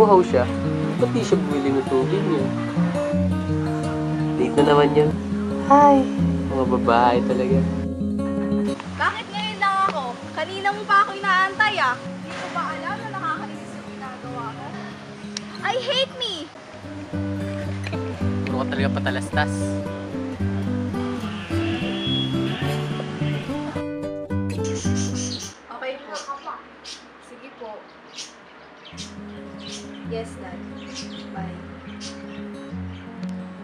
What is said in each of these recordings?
umuhaw siya, ba't di siya bumili ng tubig niya? Date na naman yan. Hi! Mga babae talaga. Bakit ngayon lang ako? Kanina mo pa ako inaantay ah. Hindi ko ba alam na nakakainis yung ginagawa ko? I hate me! Puro ka talaga patalastas. Okay po. Sige po. Yes, Dad. Bye.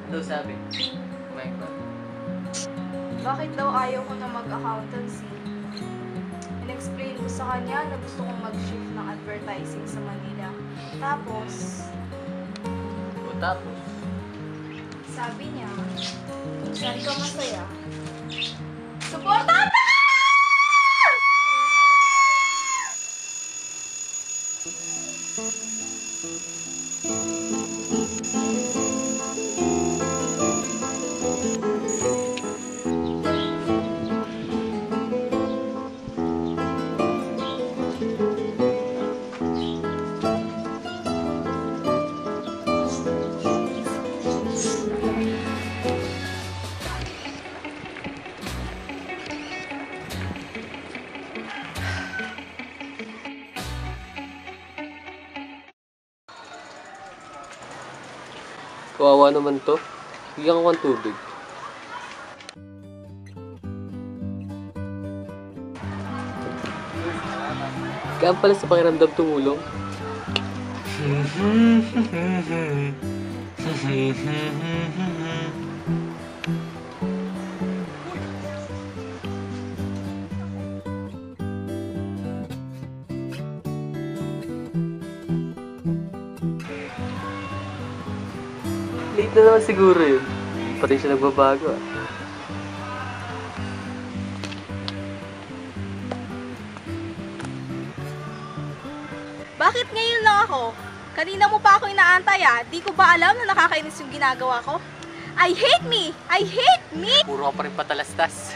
Ano sabi? Kumain ba? Bakit daw ayaw ko na mag-accountancy? In-explain ko sa kanya na gusto kong mag-shift ng advertising sa Manila. Tapos, O tapos? sabi niya, saan ka masaya? Supportahan ka! Kawawa naman to. Bigyan ko ng tubig. Gaan pala sa pakiramdam tumulong. Late na naman siguro yun. Pati siya nagbabago ah. Bakit ngayon lang ako? Kanina mo pa ako inaantay ah. Di ko ba alam na nakakainis yung ginagawa ko? I hate me! I hate me! Puro ka pa rin patalastas.